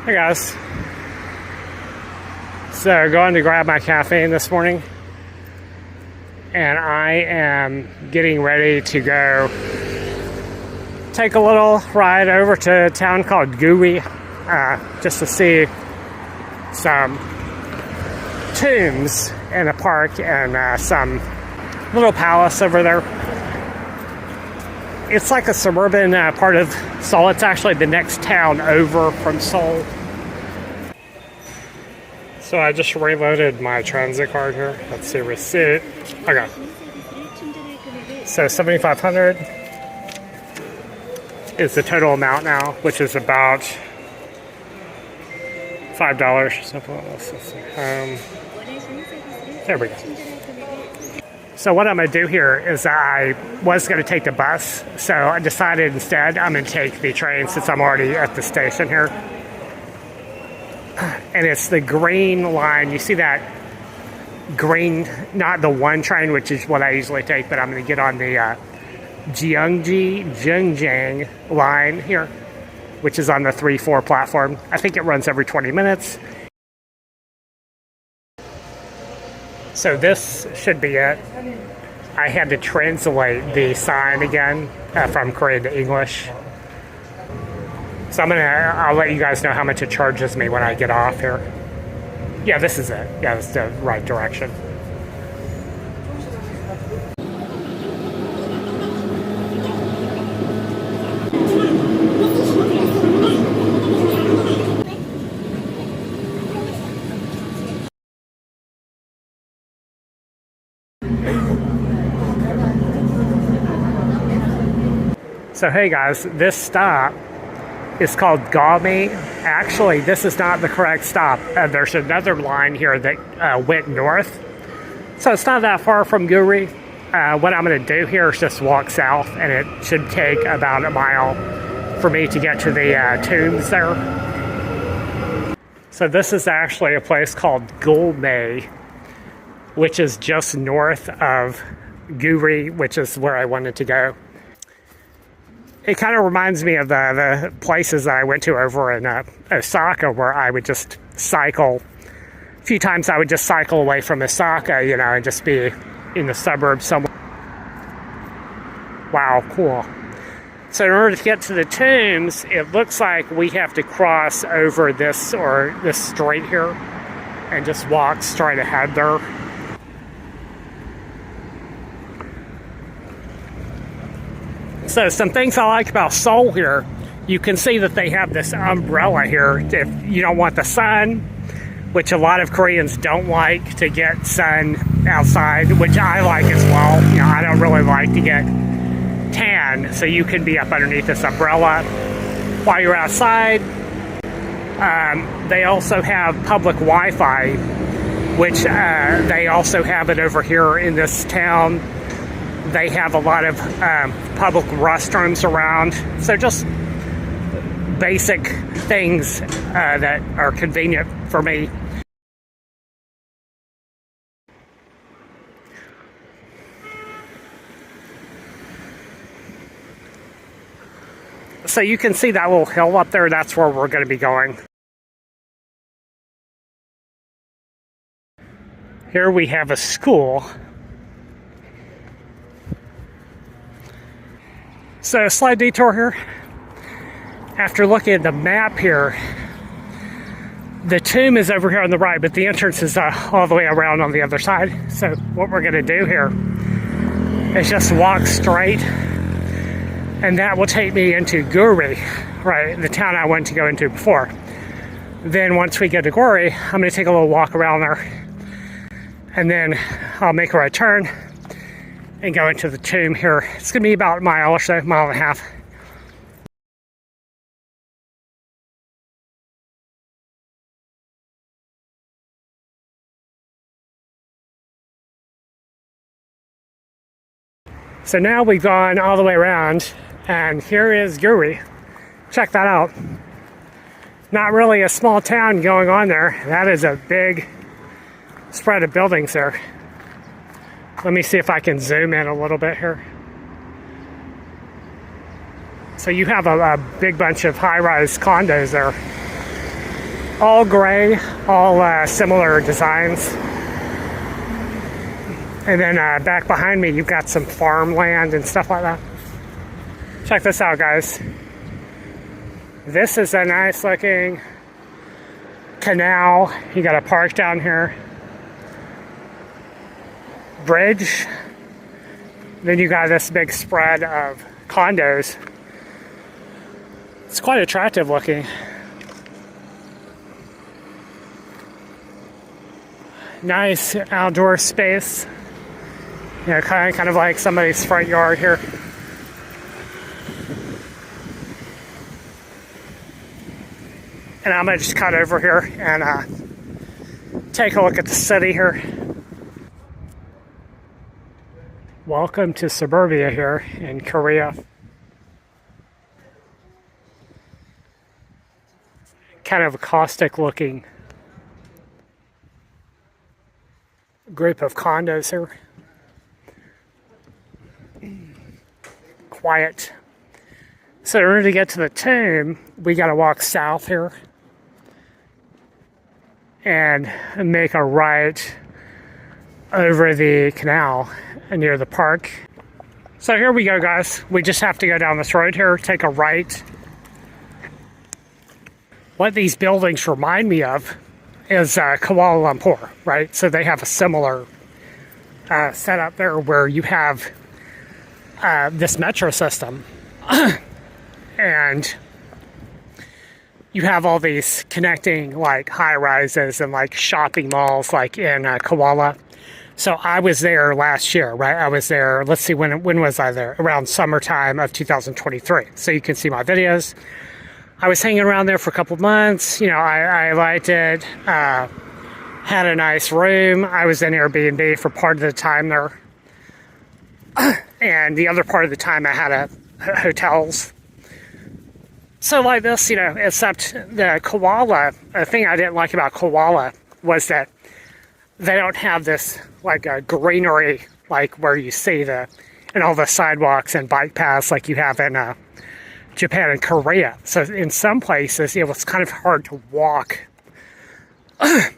Hey guys. So going to grab my caffeine this morning, and I am getting ready to go take a little ride over to a town called Guri, just to see some tombs in a park and some little palace over there. It's like a suburban part of Seoul. It's actually the next town over from Seoul. So I just reloaded my transit card here. Let's see, receipt. Okay. So $7,500 is the total amount now, which is about $5 or something like this. There we go. So what I'm going to do here is I was going to take the bus, so I decided instead I'm going to take the train since I'm already at the station here. And it's the green line. You see that green, not the one train, which is what I usually take, but I'm going to get on the Gyeonggi-Jungjang line here, which is on the 3-4 platform. I think it runs every 20 minutes. So this should be it. I had to translate the sign again from Korean to English. So I'll let you guys know how much it charges me when I get off here. Yeah, this is it. Yeah, it's the right direction. So hey guys, this stop is called Gami. Actually, this is not the correct stop. There's another line here that went north. So it's not that far from Guri. What I'm going to do here is just walk south, and it should take about a mile for me to get to the tombs there. So this is actually a place called Gulme, which is just north of Guri, which is where I wanted to go. It kind of reminds me of the places that I went to over in Osaka, where I would just cycle. A few times I would just cycle away from Osaka, you know, and just be in the suburbs somewhere. Wow, cool. So in order to get to the tombs, it looks like we have to cross over this strait here and just walk straight ahead there. So some things I like about Seoul here, you can see that they have this umbrella here if you don't want the sun, which a lot of Koreans don't like to get sun outside, which I like as well. You know, I don't really like to get tan, so you can be up underneath this umbrella while you're outside. They also have public Wi-Fi, which they also have it over here in this town. They have a lot of public restrooms around, so just basic things that are convenient for me. So you can see that little hill up there, that's where we're going to be going. Here we have a school. So a slight detour here. After looking at the map here, the tomb is over here on the right, but the entrance is all the way around on the other side. So what we're going to do here is just walk straight, and that will take me into Guri, right, the town I went to go into before. Then once we get to Guri, I'm going to take a little walk around there, and then I'll make a right turn and go into the tomb here. It's going to be about a mile or so, mile and a half. So now we've gone all the way around, and here is Guri. Check that out. Not really a small town going on there. That is a big spread of buildings there. Let me see if I can zoom in a little bit here. So you have a big bunch of high-rise condos there. All gray, all similar designs. And then back behind me, you've got some farmland and stuff like that. Check this out, guys. This is a nice looking canal. You got a park down here. Bridge. Then you got this big spread of condos. It's quite attractive looking. Nice outdoor space. You know, kind of like somebody's front yard here. And I'm gonna just cut over here and take a look at the city here. Welcome to suburbia here in Korea. Kind of a caustic looking group of condos here. Quiet. So in order to get to the tomb, we gotta walk south here and make a right over the canal near the park. So here we go, guys. We just have to go down this road here, take a right. What these buildings remind me of is Kuala Lumpur, right? So they have a similar setup there where you have this metro system and you have all these connecting like high rises and like shopping malls like in Kuala. So I was there last year, right? I was there, let's see, when was I there? Around summertime of 2023. So you can see my videos. I was hanging around there for a couple of months. You know, I liked it. Had a nice room. I was in Airbnb for part of the time there. And the other part of the time I had hotels. So like this, you know, except the Koala, the thing I didn't like about Koala was that they don't have this like a greenery like where you see and all the sidewalks and bike paths like you have in Japan and Korea. So in some places, you know, it's kind of hard to walk,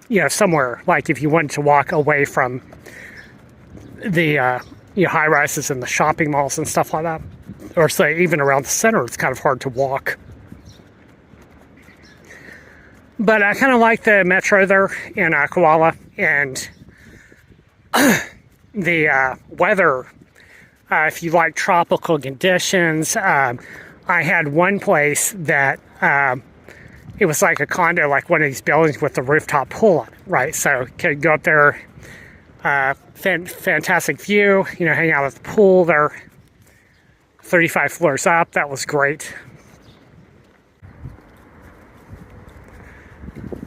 you know, somewhere like if you wanted to walk away from the you know, high rises and the shopping malls and stuff like that, or say even around the center, it's kind of hard to walk. But I kind of like the metro there in Kuala, and the weather. If you like tropical conditions, I had one place that it was like a condo, like one of these buildings with the rooftop pool on it, right? So could go up there, fantastic view, you know, hang out at the pool there, 35 floors up. That was great.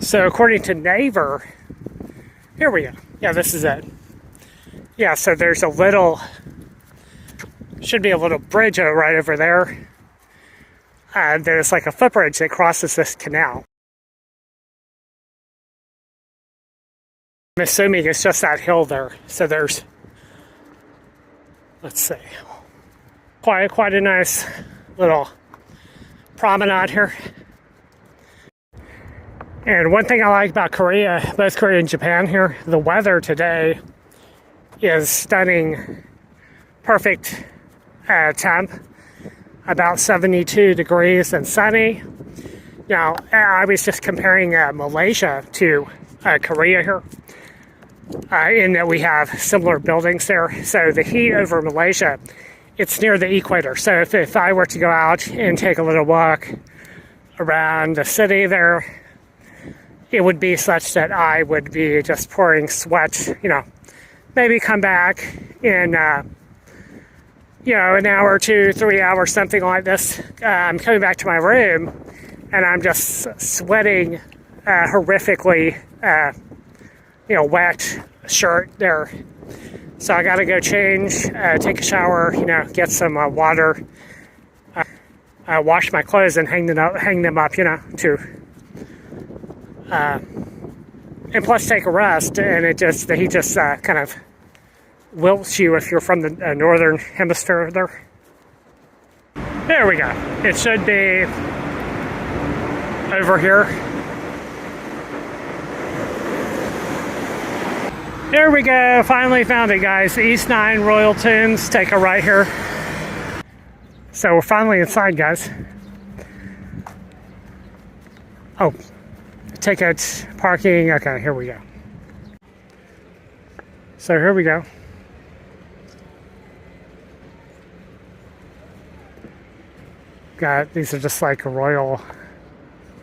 So according to Naver, here we go. Yeah, this is it. Yeah, so there's a little, should be a little bridge right over there. There's like a footbridge that crosses this canal. I'm assuming it's just that hill there. So there's, let's see, quite a nice little promenade here. And one thing I like about Korea, both Korea and Japan here, the weather today is stunning, perfect temp, about 72 degrees and sunny. Now, I was just comparing Malaysia to Korea here, in that we have similar buildings there. So the heat over Malaysia, it's near the equator. So if I were to go out and take a little walk around the city there, it would be such that I would be just pouring sweat, you know, maybe come back in, you know, an hour, 2, 3 hours, something like this. I'm coming back to my room and I'm just sweating horrifically, you know, wet shirt there. So I got to go change, take a shower, you know, get some water, wash my clothes and hang them up, you know, to... and plus take a rest, and the heat just kind of wilts you if you're from the northern hemisphere there. There we go. It should be over here. There we go. Finally found it, guys. East 9 Royal Tombs. Take a right here. So we're finally inside, guys. Oh, take out parking. Okay, here we go. So here we go. Got, these are just like royal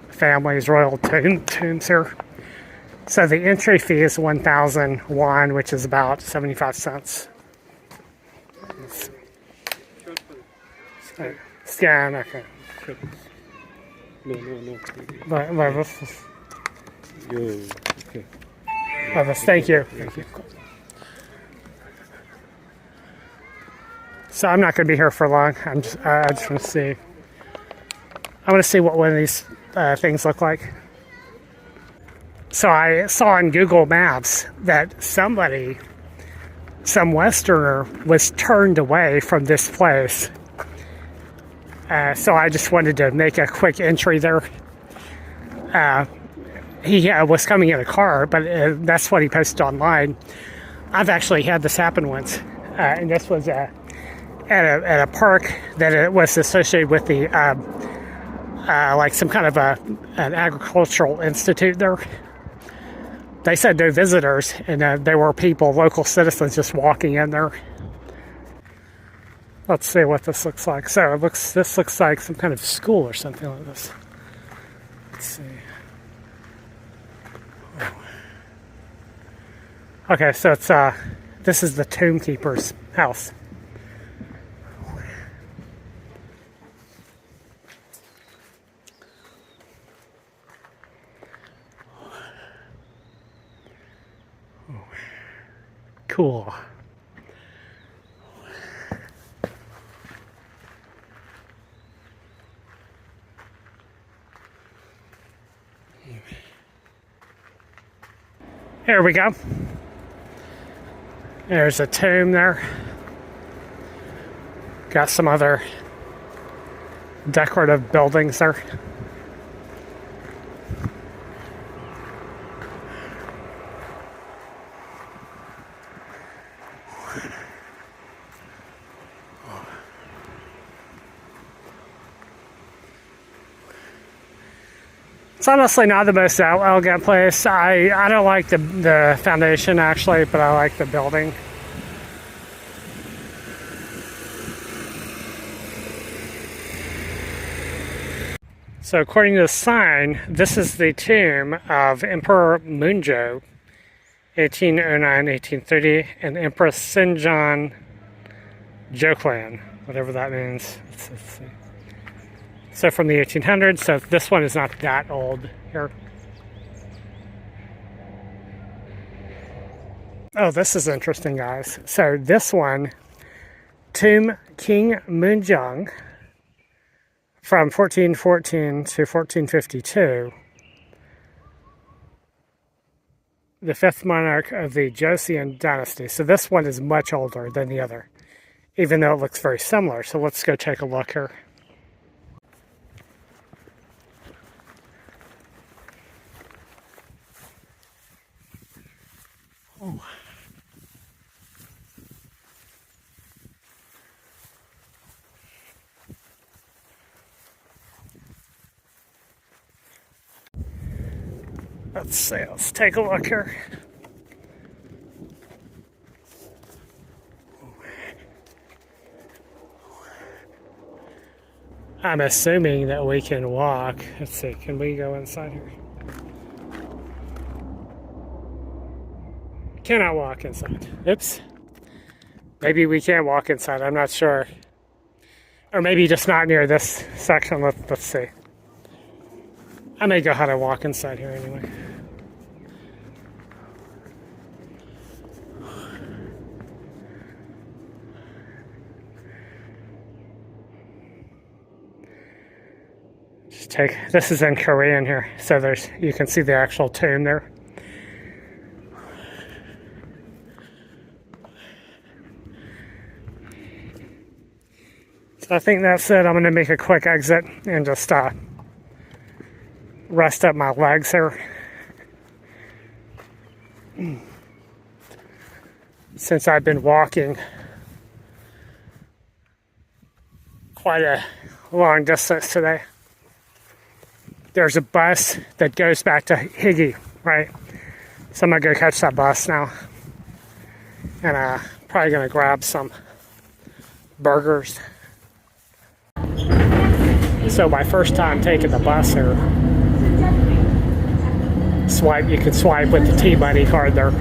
families, royal tombs here. So the entry fee is 1,000 won, which is about 75 cents. So, scan, okay. No. But this is, Okay. thank you. Thank you. So I'm not going to be here for long. I just want to see. I want to see what one of these things look like. So I saw on Google Maps that some Westerner was turned away from this place. So I just wanted to make a quick entry there. He was coming in a car, but that's what he posted online. I've actually had this happen once, and this was at a park that it was associated with the like some kind of an agricultural institute there. They said no visitors, and there were people, local citizens, just walking in there. Let's see what this looks like. So this looks like some kind of school or something like this. Let's see. Okay, so it's this is the tomb keeper's house. Cool. Here we go. There's a tomb there. Got some other decorative buildings there. It's honestly not the most elegant place. I don't like the foundation actually, but I like the building. So according to the sign, this is the tomb of Emperor Munjo, 1809-1830, and Empress Sinjan Joklan, whatever that means. Let's see. So from the 1800s, so this one is not that old here. Oh, this is interesting, guys. So this one, Tomb King Munjong, from 1414 to 1452, the fifth monarch of the Joseon dynasty. So this one is much older than the other, even though it looks very similar. So let's go take a look here. Oh. Let's see, let's take a look here. I'm assuming that we can walk. Let's see, can we go inside here? Cannot walk inside. Oops. Maybe we can walk inside, I'm not sure. Or maybe just not near this section. Let's see. I may go ahead and walk inside here anyway. Just take, this is in Korean here, so you can see the actual tomb there. So I think that's it. I'm going to make a quick exit and just rest up my legs here. since I've been walking quite a long distance today. There's a bus that goes back to Higgy, right? So I'm gonna go catch that bus now. And probably gonna grab some burgers. So my first time taking the bus here, you can swipe with the T-Money card there.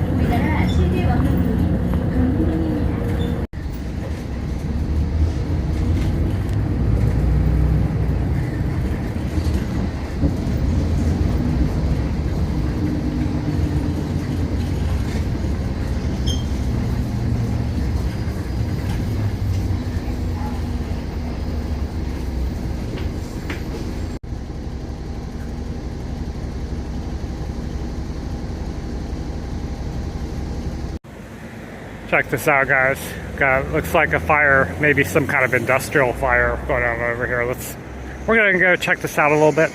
Check this out, guys. Looks like a fire, maybe some kind of industrial fire going on over here. We're gonna go check this out a little bit.